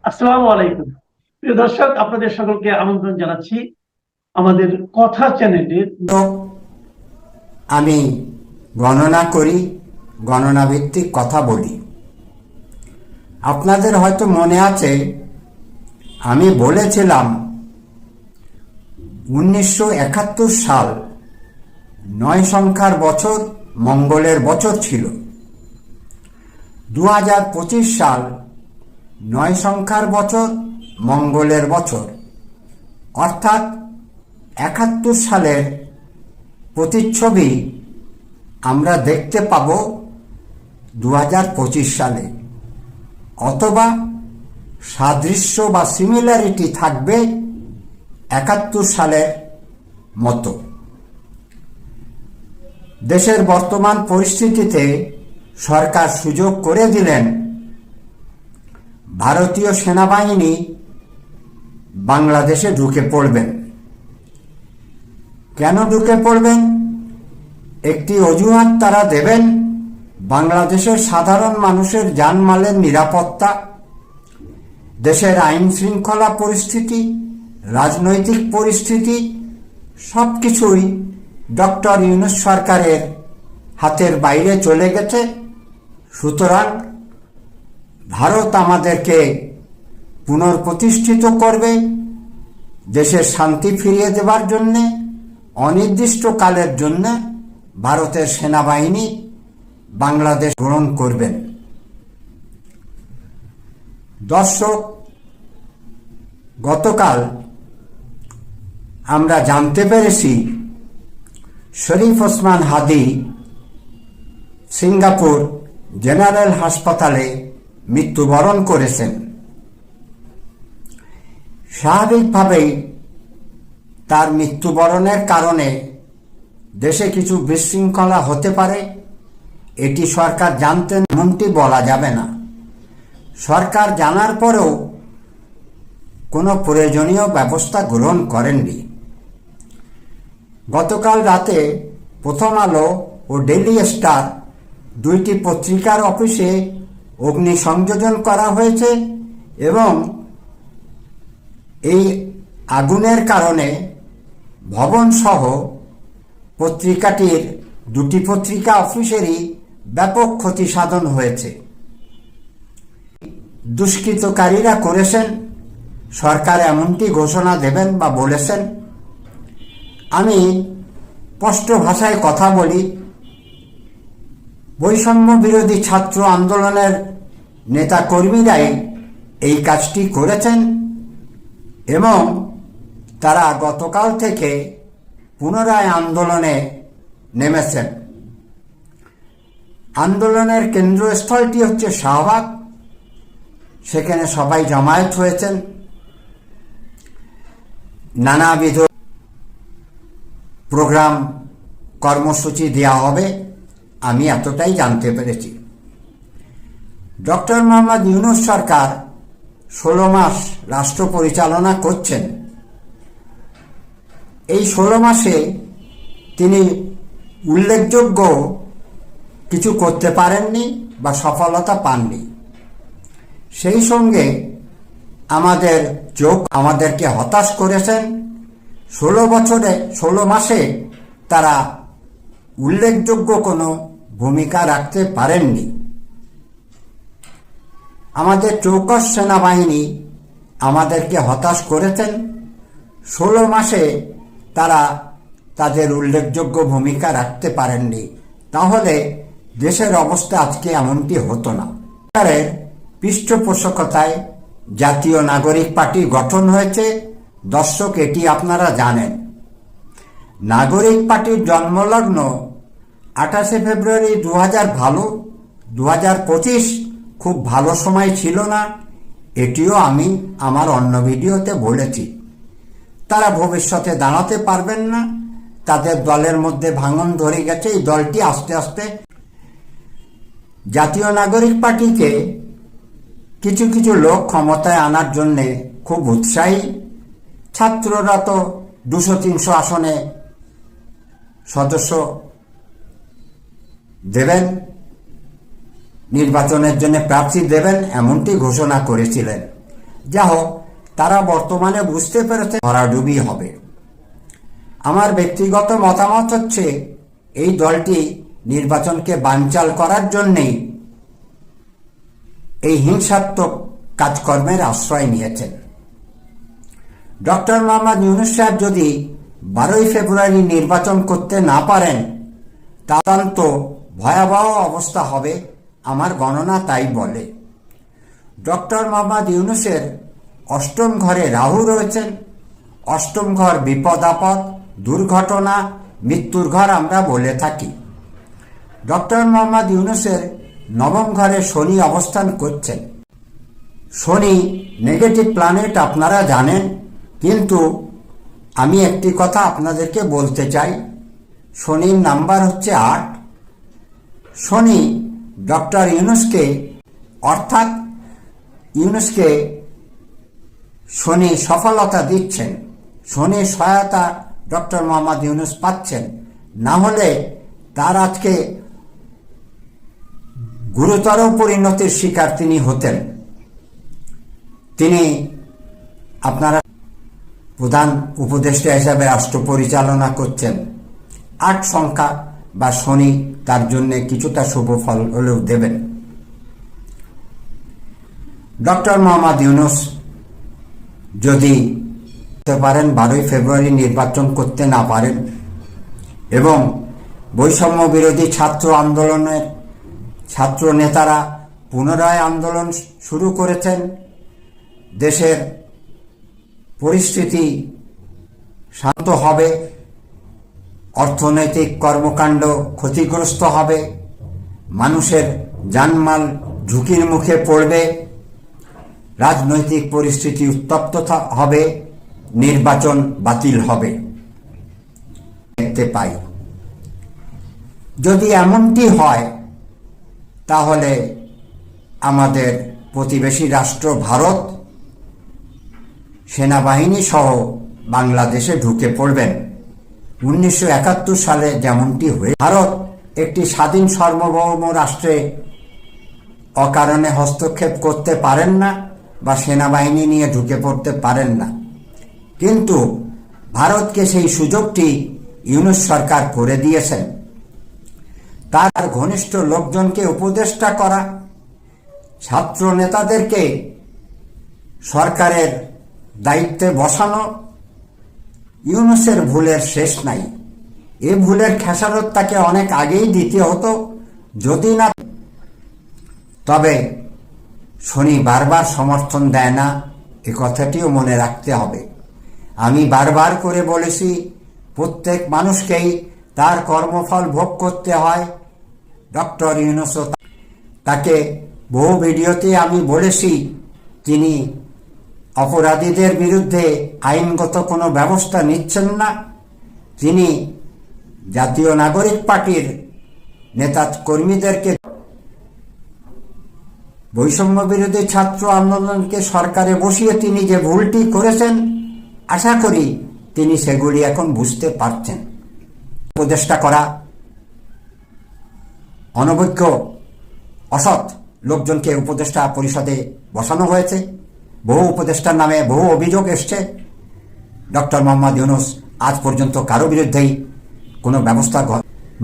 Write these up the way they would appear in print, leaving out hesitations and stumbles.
আসসালামু আলাইকুম। প্রিয় দর্শক, আপনাদের সকলকে আমন্ত্রণ জানাচ্ছি আমাদের কথা চ্যানেলের। তো আমি গণনা করি, গণনা ভিত্তিক কথা বলি। আপনাদের হয়তো মনে আছে, আমি বলেছিলাম 1971 সাল 9 সংখ্যার বছর মঙ্গলের বছর ছিল। 2025 সাল 9 সংখ্যার বছর মঙ্গলের বছর, অর্থাৎ 71 সালের প্রতিচ্ছবি আমরা দেখতে পাব 2025 সালে, অথবা সাদৃশ্য বা সিমিলারিটি থাকবে 71 সালের মতো। দেশের বর্তমান পরিস্থিতিতে সরকার সুযোগ করে দিলেন ভারতীয় সেনাবাহিনী বাংলাদেশে ঢুকে পড়বেন। কেন ঢুকে পড়বেন? একটি অজুহাত তারা দেবেন, বাংলাদেশের সাধারণ মানুষের জানমালের নিরাপত্তা, দেশের আইন শৃঙ্খলা পরিস্থিতি, রাজনৈতিক পরিস্থিতি সবকিছুই ডক্টর ইউনূস সরকারের হাতের বাইরে চলে গেছে। সুতরাং ভারত আমাদেরকে পুনঃপ্রতিষ্ঠিত করবে, দেশের শান্তি ফিরিয়ে দেবার জন্যে অনির্দিষ্টকালের জন্য ভারতের সেনাবাহিনী বাংলাদেশ গ্রহণ করবেন। দর্শক, গতকাল আমরা জানতে পেরেছি শরীফ ওসমান হাদি সিঙ্গাপুর জেনারেল হাসপাতালে মৃত্যুবরণ করেছেন। স্বাভাবিকভাবেই তার মৃত্যুবরণের কারণে দেশে কিছু বিশৃঙ্খলা হতে পারে, এটি সরকার জানতেন, এমনটি বলা যাবে না। সরকার জানার পরেও কোনো প্রয়োজনীয় ব্যবস্থা গ্রহণ করেননি। গতকাল রাতে প্রথম আলো ও ডেইলি স্টার দুইটি পত্রিকার অফিসে অগ্নি সংযোজন করা হয়েছে এবং এই আগুনের কারণে ভবনসহ পত্রিকাটির দুটি পত্রিকা অফিসেরই ব্যাপক ক্ষতি সাধন হয়েছে। দুষ্কৃতকারীরা করেছেন, সরকার এমনটি ঘোষণা দেবেন বা বলেছেন। আমি স্পষ্ট ভাষায় কথা বলি, বৈষম্য বিরোধী ছাত্র আন্দোলনের নেতাকর্মীরাই এই কাজটি করেছেন এবং তারা গতকাল থেকে পুনরায় আন্দোলনে নেমেছেন। আন্দোলনের কেন্দ্রস্থলটি হচ্ছে শাহবাগ, সেখানে সবাই জমায়েত হয়েছেন। নানাবিধ প্রোগ্রাম কর্মসূচি দেওয়া হবে, আমি এতটাই জানতে পেরেছি। ডক্টর মোহাম্মদ ইউনূস সরকার 16 মাস রাষ্ট্র পরিচালনা করছেন। এই 16 মাসে তিনি উল্লেখযোগ্য কিছু করতে পারেননি বা সফলতা পাননি। সেই সঙ্গে আমাদেরকে হতাশ করেছেন। 16 মাসে তারা উল্লেখযোগ্য কোনো ভূমিকা রাখতে পারেননি। আমাদের চৌকস সেনাবাহিনী আমাদেরকে হতাশ করেছেন। 16 মাসে তারা তাদের উল্লেখযোগ্য ভূমিকা রাখতে পারেননি, তাহলে দেশের অবস্থা আজকে এমনটি হতো না। সরকারের পৃষ্ঠপোষকতায় জাতীয় নাগরিক পার্টি গঠন হয়েছে। দর্শক, এটি আপনারা জানেন। নাগরিক পার্টির জন্মলগ্ন 28 ফেব্রুয়ারি 2000 ভালো, 2025 খুব ভালো সময় ছিল না। এটিও আমি আমার অন্য ভিডিওতে বলেছি। তারা ভবিষ্যতে দাঁড়াতে পারবেন না, তাদের দলের মধ্যে ভাঙন ধরে গেছে। এই দলটি আস্তে আস্তে জাতীয় নাগরিক পার্টিকে কিছু কিছু লোক ক্ষমতায় আনার জন্যে খুব উৎসাহী। ছাত্ররা তো 200-300 আসনে সদস্য দেবেন, নির্বাচনের জন্য প্রার্থী দেবেন, এমনটি ঘোষণা করেছিলেন। যা হোক, তারা বর্তমানে বুঝতে পেরেছে ভরাডুবি হবে। আমার ব্যক্তিগত মতামত হচ্ছে, এই দলটি নির্বাচনকে বানচাল করার জন্যেই এই হিংসাত্মক কাজকর্মের আশ্রয় নিয়েছেন। ডক্টর মোহাম্মদ ইউনূস সাহেব যদি 12ই ফেব্রুয়ারি নির্বাচন করতে না পারেন, অত্যন্ত ভয়াবহ অবস্থা হবে, আমার গণনা তাই বলে। ডক্টর মোহাম্মদ ইউনূসের অষ্টম ঘরে রাহু রয়েছেন। অষ্টম ঘর বিপদ আপদ, দুর্ঘটনা, মৃত্যুর ঘর আমরা বলে থাকি। ডক্টর মোহাম্মদ ইউনূসের নবম ঘরে শনি অবস্থান করছেন। শনি নেগেটিভ প্ল্যানেট, আপনারা জানেন, কিন্তু আমি একটি কথা আপনাদেরকে বলতে চাই। শনির নাম্বার হচ্ছে 8। শনি ডক্টর ইউনূসকে, অর্থাৎ ইউনূসকে শনি সফলতা দিচ্ছেন, শনির সহায়তা ডক্টর মোহাম্মদ ইউনূস পাচ্ছেন। না হলে তার আজকে গুরুতর পরিণতির শিকার তিনি হতেন। তিনি আপনারা প্রধান উপদেষ্টা হিসাবে রাষ্ট্র পরিচালনা করছেন। 8 সংখ্যা বা শনি তার জন্য কিছুটা শুভ ফল হলেও দেবেন। ডক্টর মোহাম্মদ ইউনূস যদি পারেন 12ই ফেব্রুয়ারি নির্বাচন করতে না পারেন এবং বৈষম্য বিরোধী ছাত্র আন্দোলনের ছাত্র নেতারা পুনরায় আন্দোলন শুরু করেছেন, দেশের পরিস্থিতি শান্ত হবে, অর্থনৈতিক কর্মকাণ্ড ক্ষতিগ্রস্ত হবে, মানুষের জানমাল ঝুঁকির মুখে পড়বে, রাজনৈতিক পরিস্থিতি উত্তপ্ত হবে, নির্বাচন বাতিল হবে দেখতে পাই। যদি এমনটি হয়, তাহলে আমাদের প্রতিবেশী রাষ্ট্র ভারত সেনাবাহিনী সহ বাংলাদেশে ঢুকে পড়বেন। 1971 সালে যেমনটি হয়ে, ভারত একটি স্বাধীন সার্বভৌম রাষ্ট্রে অকারণে হস্তক্ষেপ করতে পারেন না বা সেনাবাহিনী নিয়ে ঢুকে পড়তে পারেন না, কিন্তু ভারতকে সেই সুযোগটি ইউনূস সরকার করে দিয়েছেন। তার ঘনিষ্ঠ লোকজনকে উপদেষ্টা করা, ছাত্র নেতাদেরকে সরকারের দায়িত্বে বসানো, ইউনূসের ভুলের শেষ নাই। এ ভুলের খেসারত তাকে অনেক আগেই দিতে হতো, যদি না। তবে শনি বারবার সমর্থন দেয় না, এ কথাটিও মনে রাখতে হবে। আমি বারবার করে বলেছি, প্রত্যেক মানুষকেই তার কর্মফল ভোগ করতে হয়। ডক্টর ইউনূসও তাকে বহু ভিডিওতে আমি বলেছি, তিনি অপরাধীদের বিরুদ্ধে আইনগত কোনো ব্যবস্থা নিচ্ছেন না। তিনি জাতীয় নাগরিক পার্টির নেতা কর্মীদেরকে বৈষম্য বিরোধী ছাত্র আন্দোলনকে সরকারে বসিয়ে তিনি যে ভুলটি করেছেন, আশা করি তিনি সেগুলি এখন বুঝতে পারছেন। উপদেষ্টা করা, অনভিজ্ঞ অসৎ লোকজনকে উপদেষ্টা পরিষদে বসানো হয়েছে। বহু উপদেষ্টার নামে বহু অভিযোগ এসছে। ডক্টর মোহাম্মদ ইউনূস আজ পর্যন্ত কারো বিরুদ্ধেই কোনো ব্যবস্থা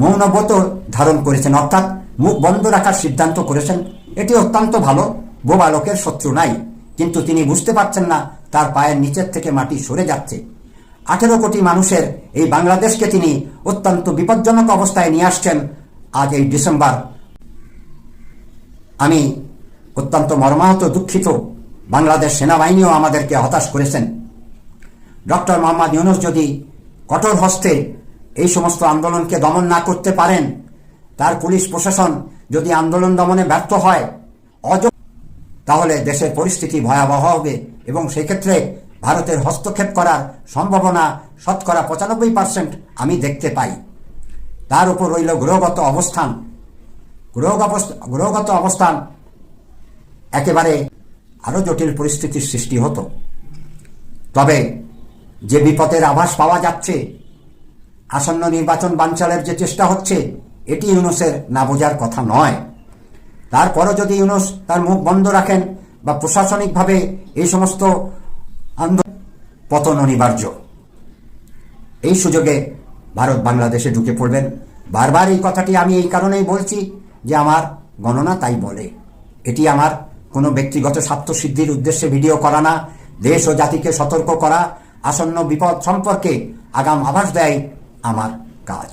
মৌনব্রত ধারণ করেছেন, অর্থাৎ মুখ বন্ধ রাখার সিদ্ধান্ত করেছেন। এটি অত্যন্ত ভালো, বোবা লোকের শত্রু নাই, কিন্তু তিনি বুঝতে পারছেন না তার পায়ের নিচের থেকে মাটি সরে যাচ্ছে। 18 কোটি মানুষের এই বাংলাদেশকে তিনি অত্যন্ত বিপজ্জনক অবস্থায় নিয়ে আসছেন। আজ এই ডিসেম্বর আমি অত্যন্ত মর্মাহত, দুঃখিত। বাংলাদেশ সেনাবাহিনীও আমাদেরকে হতাশ করেছেন। ডক্টর মোহাম্মদ ইউনূস যদি কঠোর হস্তে এই সমস্ত আন্দোলনকে দমন না করতে পারেন, তার পুলিশ প্রশাসন যদি আন্দোলন দমনে ব্যর্থ হয়, তাহলে দেশের পরিস্থিতি ভয়াবহ হবে এবং সেই ক্ষেত্রে ভারতের হস্তক্ষেপ করার সম্ভাবনা 95% আমি দেখতে পাই। তার উপর রইল গ্রহগত অবস্থান। গ্রহগত অবস্থান একেবারে আরো জটিল পরিস্থিতির সৃষ্টি হতো। তবে যে বিপদের আভাস পাওয়া যাচ্ছে, আসন্ন নির্বাচন বানচালের যে চেষ্টা হচ্ছে, এটি ইউনূসের না বোঝার কথা নয়। তারপরও যদি ইউনূস তার মুখ বন্ধ রাখেন, বা প্রশাসনিকভাবে এই সমস্ত আন্দোলন পতন অনিবার্য। এই সুযোগে ভারত বাংলাদেশে ঢুকে পড়বেন। বারবার এই কথাটি আমি এই কারণেই বলছি যে আমার গণনা তাই বলে। এটি আমার কোনো ব্যক্তিগত স্বার্থসিদ্ধির উদ্দেশ্যে ভিডিও করা না, দেশ ও জাতিকে সতর্ক করা, আসন্ন বিপদ সম্পর্কে আগাম আভাস দেয় আমার কাজ।